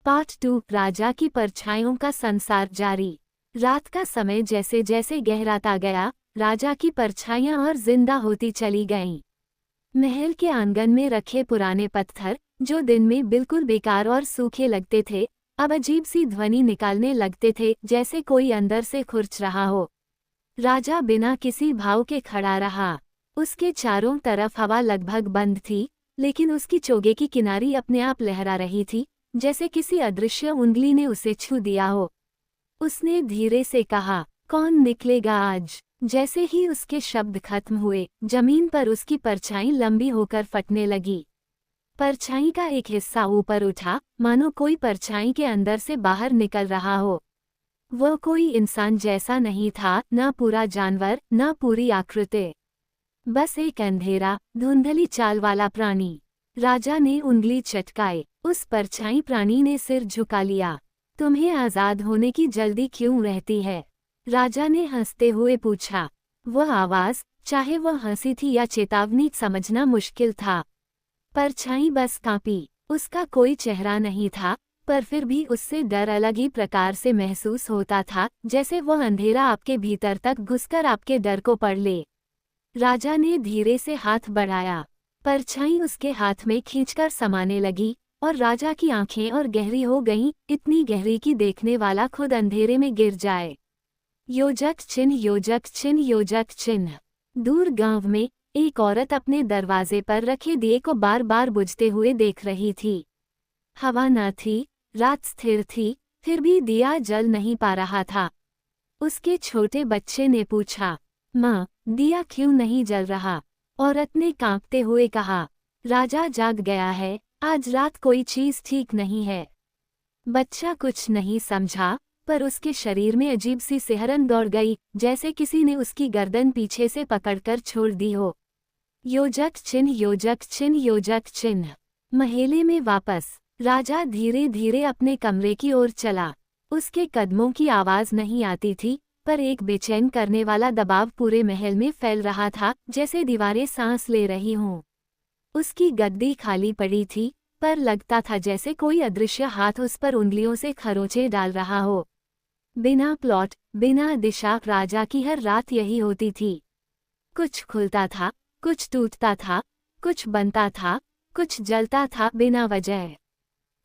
Part 2 राजा की परछाइयों का संसार जारी। रात का समय जैसे जैसे गहराता गया, राजा की परछाइयां और जिंदा होती चली गईं। महल के आंगन में रखे पुराने पत्थर, जो दिन में बिल्कुल बेकार और सूखे लगते थे, अब अजीब सी ध्वनि निकालने लगते थे, जैसे कोई अंदर से खुरच रहा हो। राजा बिना किसी भाव के खड़ा रहा। उसके चारों तरफ हवा लगभग बंद थी, लेकिन उसकी चोगे की किनारी अपने आप लहरा रही थी, जैसे किसी अदृश्य उंगली ने उसे छू दिया हो। उसने धीरे से कहा, कौन निकलेगा आज? जैसे ही उसके शब्द खत्म हुए, जमीन पर उसकी परछाई लंबी होकर फटने लगी। परछाई का एक हिस्सा ऊपर उठा, मानो कोई परछाई के अंदर से बाहर निकल रहा हो। वह कोई इंसान जैसा नहीं था, न पूरा जानवर, न पूरी आकृति, बस एक अंधेरा, धुंधली चाल वाला प्राणी। राजा ने उंगली चटकाई। उस परछाई प्राणी ने सिर झुका लिया। तुम्हें आजाद होने की जल्दी क्यों रहती है? राजा ने हंसते हुए पूछा। वह आवाज, चाहे वह हंसी थी या चेतावनी, समझना मुश्किल था। परछाई बस कांपी। उसका कोई चेहरा नहीं था, पर फिर भी उससे डर अलग ही प्रकार से महसूस होता था, जैसे वह अंधेरा आपके भीतर तक घुसकर आपके डर को पढ़ ले। राजा ने धीरे से हाथ बढ़ाया। परछाई उसके हाथ में खींचकर समाने लगी, और राजा की आंखें और गहरी हो गईं, इतनी गहरी कि देखने वाला खुद अंधेरे में गिर जाए। योजक चिन्ह, योजक चिन्ह, योजक चिन्ह। दूर गांव में एक औरत अपने दरवाजे पर रखे दिए को बार बार बुझते हुए देख रही थी। हवा न थी, रात स्थिर थी, फिर भी दिया जल नहीं पा रहा था। उसके छोटे बच्चे ने पूछा, माँ, दिया क्यों नहीं जल रहा? औरत ने कांपते हुए कहा, राजा जाग गया है, आज रात कोई चीज ठीक नहीं है। बच्चा कुछ नहीं समझा, पर उसके शरीर में अजीब सी सिहरन दौड़ गई, जैसे किसी ने उसकी गर्दन पीछे से पकड़कर छोड़ दी हो। योजक चिन्ह, योजक चिन्ह, योजक चिन्ह। महेले में वापस राजा धीरे धीरे अपने कमरे की ओर चला। उसके कदमों की आवाज नहीं आती थी, पर एक बेचैन करने वाला दबाव पूरे महल में फैल रहा था, जैसे दीवारें सांस ले रही हों। उसकी गद्दी खाली पड़ी थी, पर लगता था जैसे कोई अदृश्य हाथ उस पर उंगलियों से खरोंचे डाल रहा हो। बिना प्लॉट, बिना दिशा, राजा की हर रात यही होती थी। कुछ खुलता था, कुछ टूटता था, कुछ बनता था, कुछ जलता था बिना वजह।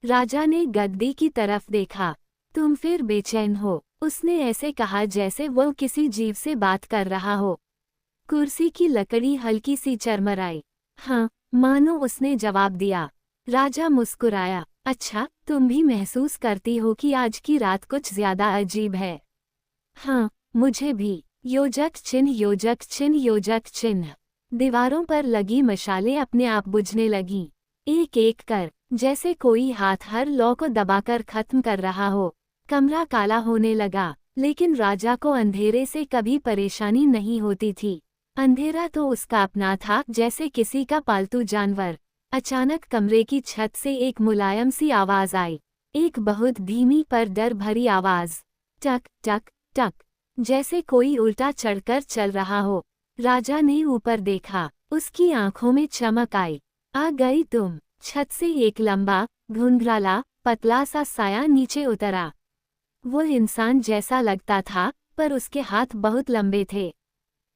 राजा ने गद्दी की तरफ देखा। तुम फिर बेचैन हो? उसने ऐसे कहा जैसे वह किसी जीव से बात कर रहा हो। कुर्सी की लकड़ी हल्की सी चरमराई। हाँ, मानो उसने जवाब दिया। राजा मुस्कुराया। अच्छा, तुम भी महसूस करती हो कि आज की रात कुछ ज्यादा अजीब है? हाँ, मुझे भी। योजक चिन्ह, योजक चिन्ह, योजक चिन्ह। दीवारों पर लगी मशालें अपने आप बुझने लगीं, एक एक कर, जैसे कोई हाथ हर लौ को दबाकर खत्म कर रहा हो। कमरा काला होने लगा, लेकिन राजा को अंधेरे से कभी परेशानी नहीं होती थी। अंधेरा तो उसका अपना था, जैसे किसी का पालतू जानवर। अचानक कमरे की छत से एक मुलायम सी आवाज आई, एक बहुत धीमी पर डर भरी आवाज। टक टक टक, जैसे कोई उल्टा चढ़कर चल रहा हो। राजा ने ऊपर देखा। उसकी आंखों में चमक आई। आ गई तुम? छत से एक लंबा, घुंघराला, पतला सा साया नीचे उतरा। वो इंसान जैसा लगता था, पर उसके हाथ बहुत लंबे थे।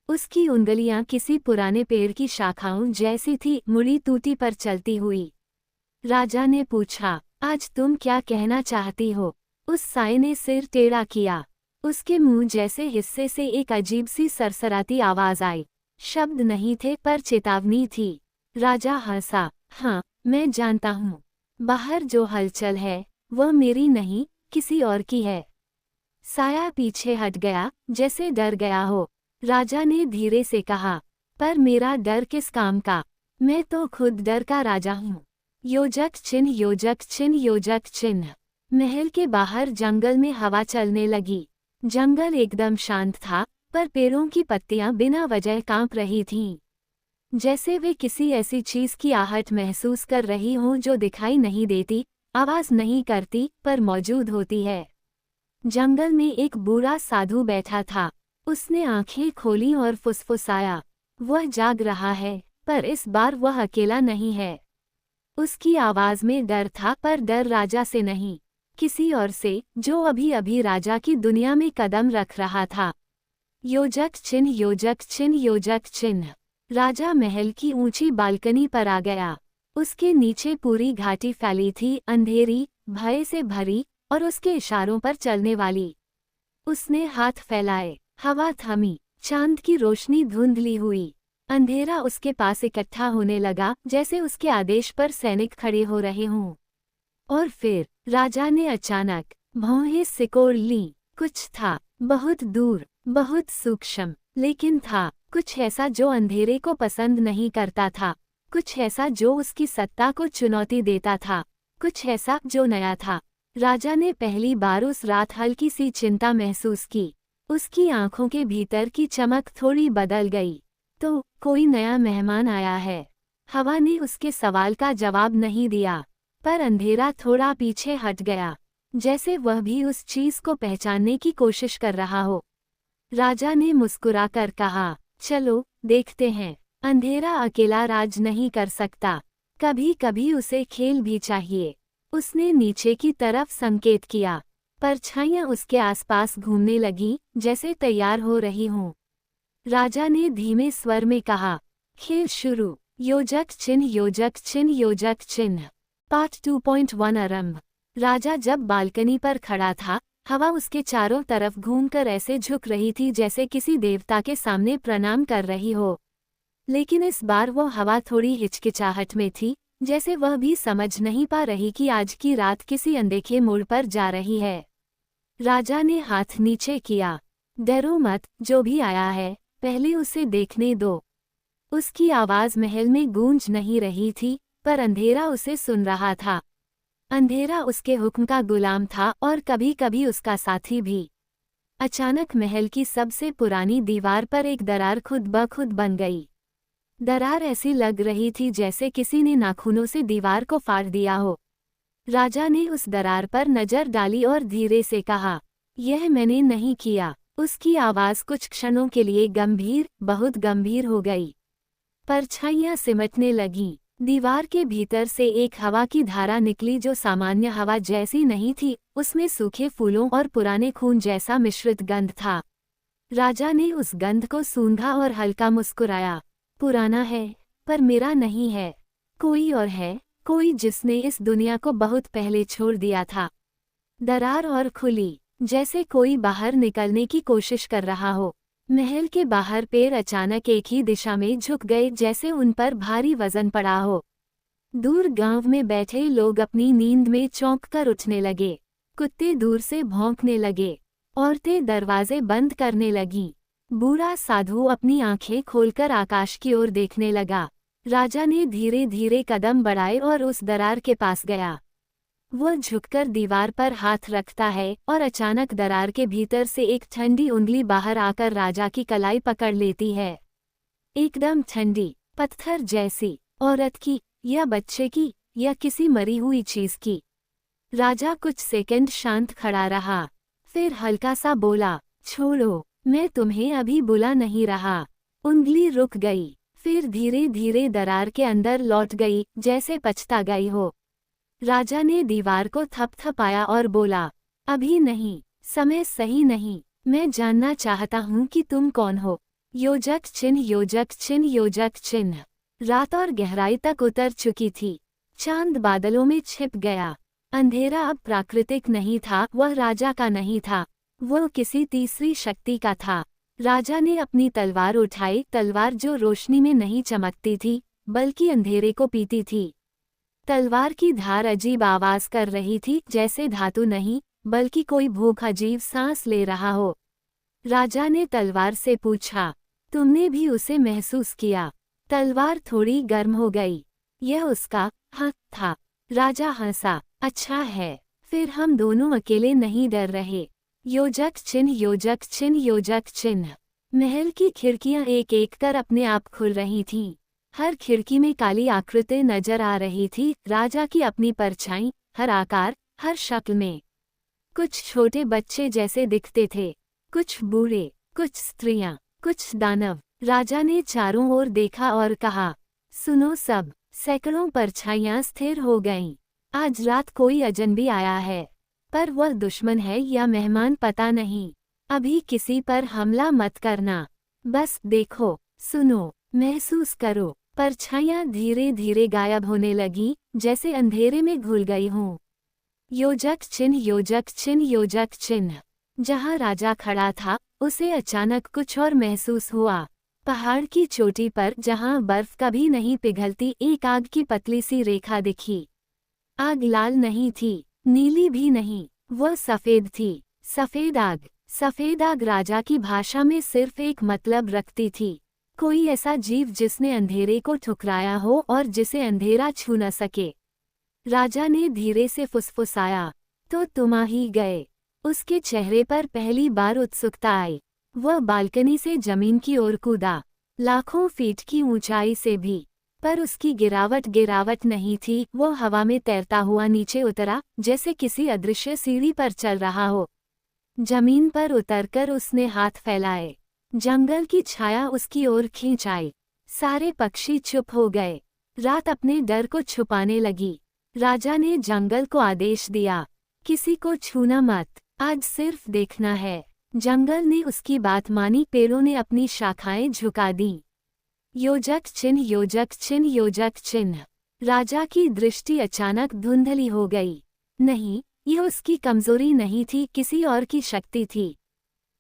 उसकी उंगलियां किसी पुराने पेड़ की शाखाओं जैसी थी, मुड़ी टूटी पर चलती हुई। राजा ने पूछा, आज तुम क्या कहना चाहती हो? उस साये ने सिर टेढ़ा किया। उसके मुंह जैसे हिस्से से एक अजीब सी सरसराती आवाज आई। शब्द नहीं थे, पर चेतावनी थी। राजा हंसा। हाँ, मैं जानता हूँ। बाहर जो हलचल है, वह मेरी नहीं, किसी और की है। साया पीछे हट गया, जैसे डर गया हो। राजा ने धीरे से कहा, पर मेरा डर किस काम का? मैं तो खुद डर का राजा हूँ। योजक चिन्ह, योजक चिन्ह, योजक चिन्ह। महल के बाहर जंगल में हवा चलने लगी। जंगल एकदम शांत था, पर पेड़ों की पत्तियां बिना वजह कांप रही थीं, जैसे वे किसी ऐसी चीज की आहट महसूस कर रही हों जो दिखाई नहीं देती, आवाज नहीं करती, पर मौजूद होती है। जंगल में एक बूढ़ा साधु बैठा था। उसने आंखें खोली और फुसफुसाया। वह जाग रहा है, पर इस बार वह अकेला नहीं है। उसकी आवाज में डर था, पर डर राजा से नहीं, किसी और से, जो अभी अभी राजा की दुनिया में कदम रख रहा था। योजक चिन्ह, योजक चिन्ह, योजक चिन्ह। राजा महल की ऊंची बालकनी पर आ गया। उसके नीचे पूरी घाटी फैली थी, अंधेरी, भय से भरी और उसके इशारों पर चलने वाली। उसने हाथ फैलाए, हवा थमी, चांद की रोशनी धुंधली हुई। अंधेरा उसके पास इकट्ठा होने लगा, जैसे उसके आदेश पर सैनिक खड़े हो रहे हों। और फिर राजा ने अचानक भौहें सिकोड़ लीं। कुछ था, बहुत दूर, बहुत सूक्ष्म, लेकिन था कुछ ऐसा जो अंधेरे को पसंद नहीं करता था, कुछ ऐसा जो उसकी सत्ता को चुनौती देता था, कुछ ऐसा जो नया था। राजा ने पहली बार उस रात हल्की सी चिंता महसूस की। उसकी आंखों के भीतर की चमक थोड़ी बदल गई। तो कोई नया मेहमान आया है। हवा ने उसके सवाल का जवाब नहीं दिया, पर अंधेरा थोड़ा पीछे हट गया, जैसे वह भी उस चीज को पहचानने की कोशिश कर रहा हो। राजा ने मुस्कुराकर कहा, चलो देखते हैं। अंधेरा अकेला राज नहीं कर सकता, कभी कभी उसे खेल भी चाहिए। उसने नीचे की तरफ संकेत किया। परछाइयां उसके आसपास घूमने लगीं, जैसे तैयार हो रही हों। राजा ने धीमे स्वर में कहा, खेल शुरू। योजक चिन्ह, योजक चिन्ह, योजक चिन्ह। पार्ट 2.1 आरंभ। राजा जब बालकनी पर खड़ा था, हवा उसके चारों तरफ घूमकर ऐसे झुक रही थी जैसे किसी देवता के सामने प्रणाम कर रही हो। लेकिन इस बार वो हवा थोड़ी हिचकिचाहट में थी, जैसे वह भी समझ नहीं पा रही कि आज की रात किसी अनदेखे मोड़ पर जा रही है। राजा ने हाथ नीचे किया। डरो मत, जो भी आया है, पहले उसे देखने दो। उसकी आवाज महल में गूंज नहीं रही थी, पर अंधेरा उसे सुन रहा था। अंधेरा उसके हुक्म का गुलाम था और कभी कभी उसका साथी भी। अचानक महल की सबसे पुरानी दीवार पर एक दरार खुद ब खुद बन गई। दरार ऐसी लग रही थी जैसे किसी ने नाखूनों से दीवार को फाड़ दिया हो। राजा ने उस दरार पर नजर डाली और धीरे से कहा, यह मैंने नहीं किया। उसकी आवाज कुछ क्षणों के लिए गंभीर, बहुत गंभीर हो गई। परछाइयां सिमटने लगीं। दीवार के भीतर से एक हवा की धारा निकली जो सामान्य हवा जैसी नहीं थी, उसमें सूखे फूलों और पुराने खून जैसा मिश्रित गंध था। राजा ने उस गंध को सूंघा और हल्का मुस्कुराया। पुराना है, पर मेरा नहीं है। कोई और है, कोई जिसने इस दुनिया को बहुत पहले छोड़ दिया था। दरार और खुली, जैसे कोई बाहर निकलने की कोशिश कर रहा हो। महल के बाहर पेड़ अचानक एक ही दिशा में झुक गए, जैसे उन पर भारी वजन पड़ा हो। दूर गांव में बैठे लोग अपनी नींद में चौंक कर उठने लगे। कुत्ते दूर से भौंकने लगे। औरतें दरवाजे बंद करने लगीं। बूढ़ा साधु अपनी आंखें खोलकर आकाश की ओर देखने लगा। राजा ने धीरे धीरे कदम बढ़ाए और उस दरार के पास गया। वह झुककर दीवार पर हाथ रखता है और अचानक दरार के भीतर से एक ठंडी उंगली बाहर आकर राजा की कलाई पकड़ लेती है। एकदम ठंडी, पत्थर जैसी। औरत की, या बच्चे की, या किसी मरी हुई चीज की। राजा कुछ सेकंड शांत खड़ा रहा, फिर हल्का सा बोला, छोड़ो, मैं तुम्हें अभी बुला नहीं रहा। उंगली रुक गई, फिर धीरे धीरे दरार के अंदर लौट गई, जैसे पछता गई हो। राजा ने दीवार को थपथपाया और बोला, अभी नहीं, समय सही नहीं। मैं जानना चाहता हूँ कि तुम कौन हो। योजक चिन्ह, योजक चिन्ह, योजक चिन्ह। रात और गहराई तक उतर चुकी थी। चांद बादलों में छिप गया। अंधेरा अब प्राकृतिक नहीं था, वह राजा का नहीं था, वो किसी तीसरी शक्ति का था। राजा ने अपनी तलवार उठाई, तलवार जो रोशनी में नहीं चमकती थी, बल्कि अंधेरे को पीती थी। तलवार की धार अजीब आवाज कर रही थी, जैसे धातु नहीं, बल्कि कोई भूख अजीब सांस ले रहा हो। राजा ने तलवार से पूछा, तुमने भी उसे महसूस किया? तलवार थोड़ी गर्म हो गई। यह उसका हाथ था। राजा हंसा, अच्छा है, फिर हम दोनों अकेले नहीं डर रहे। योजक चिन्ह, योजक चिन्ह, योजक चिन्ह। महल की खिड़कियां एक एक कर अपने आप खुल रही थीं। हर खिड़की में काली आकृति नजर आ रही थी, राजा की अपनी परछाई, हर आकार, हर शक्ल में। कुछ छोटे बच्चे जैसे दिखते थे, कुछ बूढ़े, कुछ स्त्रियां, कुछ दानव। राजा ने चारों ओर देखा और कहा, सुनो सब। सैकड़ों परछाइयां स्थिर हो गईं। आज रात कोई अजनबी आया है। पर वह दुश्मन है या मेहमान पता नहीं। अभी किसी पर हमला मत करना, बस देखो, सुनो, महसूस करो। परछाइयाँ धीरे धीरे गायब होने लगी, जैसे अंधेरे में घुल गई हूँ। योजक चिन्ह, योजक चिन्ह, योजक चिन्ह। जहाँ राजा खड़ा था उसे अचानक कुछ और महसूस हुआ। पहाड़ की चोटी पर जहाँ बर्फ कभी नहीं पिघलती, एक आग की पतली सी रेखा दिखी। आग लाल नहीं थी, नीली भी नहीं, वह सफेद थी। सफेद आग। सफेद आग राजा की भाषा में सिर्फ एक मतलब रखती थी। कोई ऐसा जीव जिसने अंधेरे को ठुकराया हो और जिसे अंधेरा छू न सके। राजा ने धीरे से फुसफुसाया, तो तुम आ ही गए। उसके चेहरे पर पहली बार उत्सुकता आई। वह बालकनी से जमीन की ओर कूदा, लाखों फीट की ऊंचाई से भी। पर उसकी गिरावट नहीं थी। वो हवा में तैरता हुआ नीचे उतरा, जैसे किसी अदृश्य सीढ़ी पर चल रहा हो। जमीन पर उतरकर उसने हाथ फैलाए। जंगल की छाया उसकी ओर खींच आई। सारे पक्षी चुप हो गए। रात अपने डर को छुपाने लगी। राजा ने जंगल को आदेश दिया, किसी को छूना मत, आज सिर्फ देखना है। जंगल ने उसकी बात मानी। पेड़ों ने अपनी शाखाएं झुका दी। योजक चिन्ह, योजक चिन्ह, योजक चिन्ह। राजा की दृष्टि अचानक धुंधली हो गई। नहीं, यह उसकी कमजोरी नहीं थी, किसी और की शक्ति थी।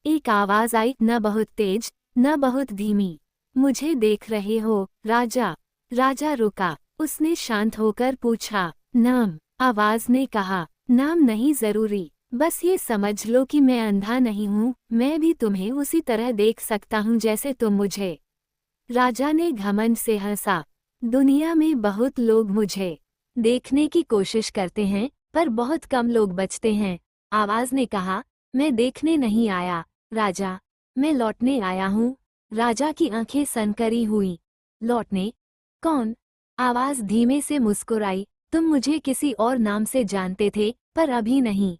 एक आवाज आई, न बहुत तेज, न बहुत धीमी। मुझे देख रहे हो, राजा? राजा रुका। उसने शांत होकर पूछा, नाम? आवाज ने कहा, नाम नहीं जरूरी, बस ये समझ लो कि मैं अंधा नहीं हूँ। मैं भी तुम्हें उसी तरह देख सकता हूँ जैसे तुम मुझे। राजा ने घमंड से हंसा। दुनिया में बहुत लोग मुझे देखने की कोशिश करते हैं, पर बहुत कम लोग बचते हैं। आवाज ने कहा, मैं देखने नहीं आया राजा, मैं लौटने आया हूँ। राजा की आंखें सनकरी हुई। लौटने? कौन? आवाज धीमे से मुस्कुराई, तुम मुझे किसी और नाम से जानते थे, पर अभी नहीं।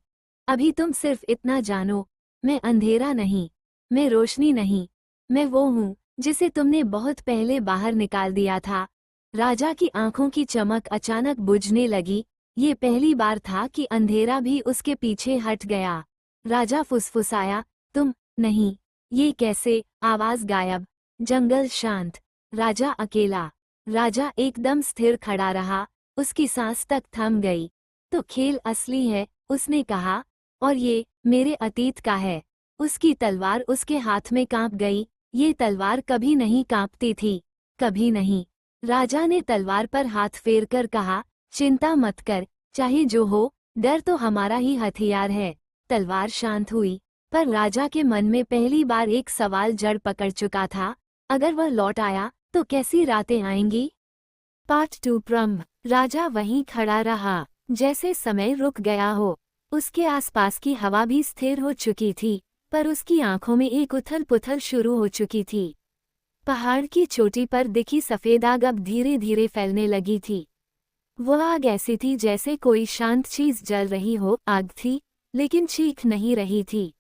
अभी तुम सिर्फ इतना जानो, मैं अंधेरा नहीं, मैं रोशनी नहीं, मैं वो हूँ जिसे तुमने बहुत पहले बाहर निकाल दिया था। राजा की आंखों की चमक अचानक बुझने लगी। ये पहली बार था कि अंधेरा भी उसके पीछे हट गया। राजा फुसफुसाया, तुम? नहीं, ये कैसे? आवाज गायब। जंगल शांत। राजा अकेला। राजा एकदम स्थिर खड़ा रहा, उसकी सांस तक थम गई। तो खेल असली है, उसने कहा, और ये मेरे अतीत का है। उसकी तलवार उसके हाथ में कांप गई। ये तलवार कभी नहीं कांपती थी, कभी नहीं। राजा ने तलवार पर हाथ फेरकर कहा, चिंता मत कर, चाहे जो हो, डर तो हमारा ही हथियार है। तलवार शांत हुई, पर राजा के मन में पहली बार एक सवाल जड़ पकड़ चुका था, अगर वह लौट आया तो कैसी रातें आएंगी? पार्ट 2 ब्रह्म। राजा वहीं खड़ा रहा, जैसे समय रुक गया हो। उसके आसपास की हवा भी स्थिर हो चुकी थी, पर उसकी आंखों में एक उथल पुथल शुरू हो चुकी थी। पहाड़ की चोटी पर दिखी सफेद आग अब धीरे धीरे फैलने लगी थी। वह आग ऐसी थी जैसे कोई शांत चीज जल रही हो। आग थी, लेकिन चीख नहीं रही थी।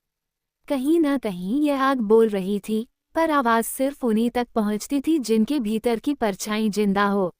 कहीं न कहीं यह आग बोल रही थी, पर आवाज सिर्फ उन्हीं तक पहुंचती थी जिनके भीतर की परछाई जिंदा हो।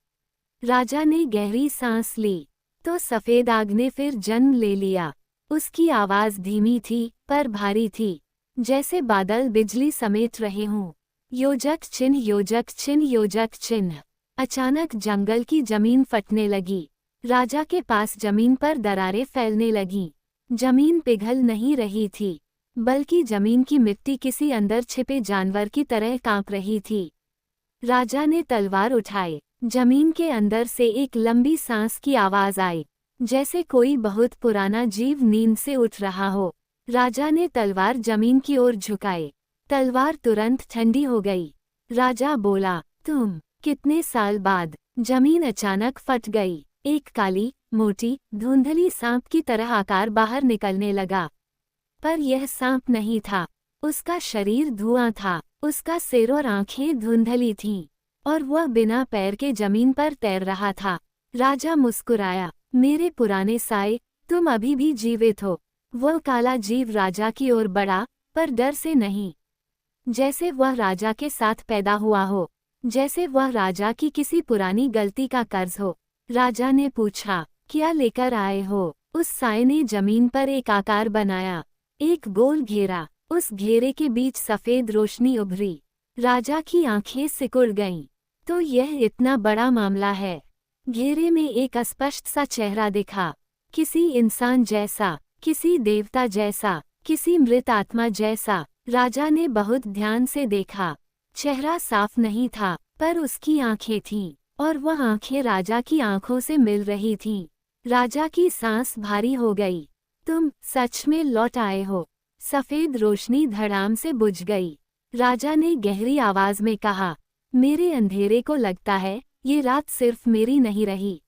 राजा ने गहरी सांस ली, तो सफेद आग ने फिर जन्म ले लिया। उसकी आवाज धीमी थी, पर भारी थी, जैसे बादल बिजली समेट रहे हों। योजक चिन्ह, योजक चिन्ह, योजक चिन्ह। अचानक जंगल की जमीन फटने लगी। राजा के पास जमीन पर दरारें फैलने लगीं। जमीन पिघल नहीं रही थी, बल्कि जमीन की मिट्टी किसी अंदर छिपे जानवर की तरह कांप रही थी। राजा ने तलवार उठाई। जमीन के अंदर से एक लंबी सांस की आवाज आई, जैसे कोई बहुत पुराना जीव नींद से उठ रहा हो। राजा ने तलवार जमीन की ओर झुकाई। तलवार तुरंत ठंडी हो गई। राजा बोला, तुम? कितने साल बाद? जमीन अचानक फट गई। एक काली, मोटी, धुंधली सांप की तरह आकार बाहर निकलने लगा। पर यह सांप नहीं था, उसका शरीर धुआं था, उसका सिर और आंखें धुंधली थीं, और वह बिना पैर के जमीन पर तैर रहा था। राजा मुस्कुराया, मेरे पुराने साए, तुम अभी भी जीवित हो। वह काला जीव राजा की ओर बढ़ा, पर डर से नहीं, जैसे वह राजा के साथ पैदा हुआ हो, जैसे वह राजा की किसी पुरानी गलती का कर्ज हो। राजा ने पूछा, क्या लेकर आए हो? उस साए ने जमीन पर एक आकार बनाया, एक गोल घेरा। उस घेरे के बीच सफेद रोशनी उभरी। राजा की आंखें सिकुड़ गईं। तो यह इतना बड़ा मामला है। घेरे में एक अस्पष्ट सा चेहरा दिखा, किसी इंसान जैसा, किसी देवता जैसा, किसी मृत आत्मा जैसा। राजा ने बहुत ध्यान से देखा। चेहरा साफ नहीं था, पर उसकी आंखें थीं, और वह आंखें राजा की आंखों से मिल रही थीं। राजा की सांस भारी हो गई। तुम सच में लौट आए हो। सफेद रोशनी धड़ाम से बुझ गई। राजा ने गहरी आवाज में कहा, मेरे अंधेरे को लगता है ये रात सिर्फ मेरी नहीं रही।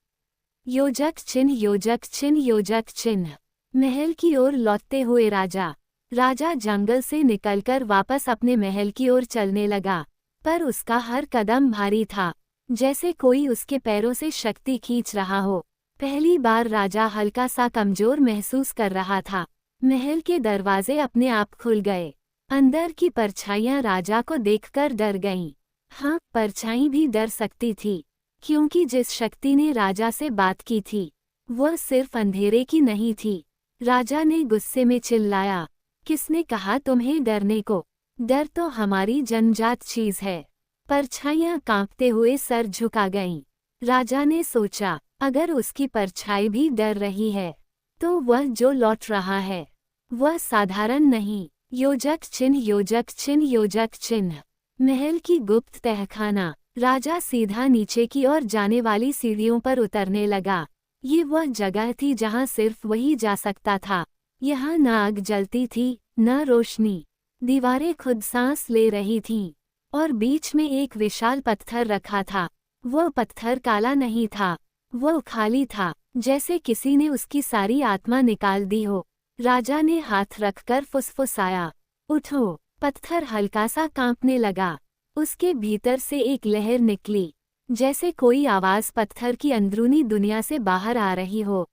योजक चिन्ह, योजक चिन्ह, योजक चिन्ह। महल की ओर लौटते हुए राजा जंगल से निकलकर वापस अपने महल की ओर चलने लगा, पर उसका हर कदम भारी था, जैसे कोई उसके पैरों से शक्ति खींच रहा हो। पहली बार राजा हल्का सा कमजोर महसूस कर रहा था। महल के दरवाजे अपने आप खुल गए। अंदर की परछाइयां राजा को देखकर डर गईं। हाँ, परछाई भी डर सकती थी, क्योंकि जिस शक्ति ने राजा से बात की थी वह सिर्फ अंधेरे की नहीं थी। राजा ने गुस्से में चिल्लाया, किसने कहा तुम्हें डरने को? डर तो हमारी जन्मजात चीज है। परछाइयां कांपते हुए सर झुका गईं। राजा ने सोचा, अगर उसकी परछाई भी डर रही है, तो वह जो लौट रहा है वह साधारण नहीं। योजक चिन्ह, योजक चिन्ह, योजक चिन्ह। महल की गुप्त तहखाना। राजा सीधा नीचे की ओर जाने वाली सीढ़ियों पर उतरने लगा। ये वह जगह थी जहां सिर्फ वही जा सकता था। यहाँ न आग जलती थी, न रोशनी। दीवारें खुद सांस ले रही थीं, और बीच में एक विशाल पत्थर रखा था। वह पत्थर काला नहीं था, वह खाली था, जैसे किसी ने उसकी सारी आत्मा निकाल दी हो। राजा ने हाथ रखकर फुसफुसाया, उठो। पत्थर हल्का सा कांपने लगा। उसके भीतर से एक लहर निकली, जैसे कोई आवाज पत्थर की अंदरूनी दुनिया से बाहर आ रही हो।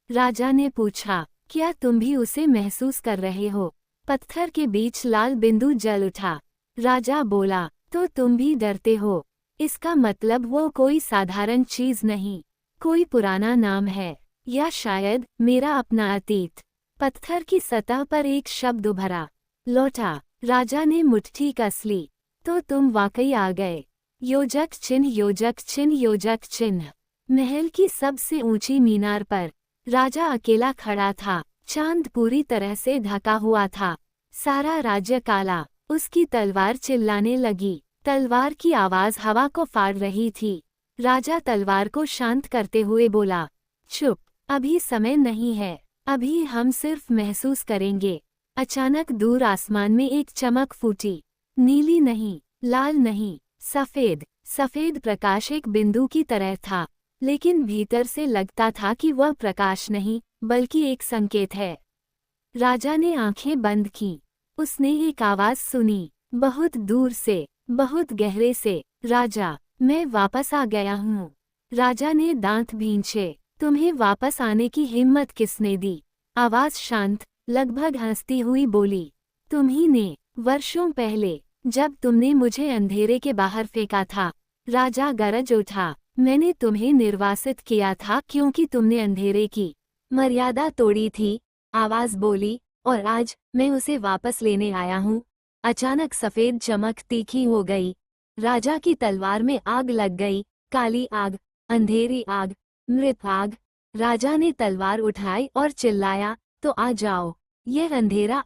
राजा ने पूछा, क्या तुम भी उसे महसूस कर रहे हो? पत्थर के बीच लाल बिंदु जल उठा। राजा बोला, तो तुम भी डरते हो? इसका मतलब वो कोई साधारण चीज नहीं, कोई पुराना नाम है, या शायद मेरा अपना अतीत। पत्थर की सतह पर एक शब्द उभरा, लौटा। राजा ने मुट्ठी कस ली। तो तुम वाकई आ गए। योजक चिन्ह, योजक चिन्ह, योजक चिन्ह। महल की सबसे ऊंची मीनार पर राजा अकेला खड़ा था। चांद पूरी तरह से ढका हुआ था। सारा राज्य काला। उसकी तलवार चिल्लाने लगी। तलवार की आवाज हवा को फाड़ रही थी। राजा तलवार को शांत करते हुए बोला, चुप, अभी समय नहीं है, अभी हम सिर्फ महसूस करेंगे। अचानक दूर आसमान में एक चमक फूटी। नीली नहीं, लाल नहीं, सफेद। सफेद प्रकाश एक बिंदु की तरह था, लेकिन भीतर से लगता था कि वह प्रकाश नहीं, बल्कि एक संकेत है। राजा ने आंखें बंद की। उसने एक आवाज सुनी, बहुत दूर से, बहुत गहरे से, राजा, मैं वापस आ गया हूँ। राजा ने दांत भींचे। तुम्हें वापस आने की हिम्मत किसने दी? आवाज शांत, लगभग हंसती हुई बोली, तुम्ही ने, वर्षों पहले, जब तुमने मुझे अंधेरे के बाहर फेंका था। राजा गरज उठा, मैंने तुम्हें निर्वासित किया था क्योंकि तुमने अंधेरे की मर्यादा तोड़ी थी। आवाज बोली, और आज मैं उसे वापस लेने आया हूँ। अचानक सफेद चमक तीखी हो गई। राजा की तलवार में आग लग गई, काली आग, अंधेरी आग, मृत आग। राजा ने तलवार उठाई और चिल्लाया, तो आ जाओ, यह अंधेरा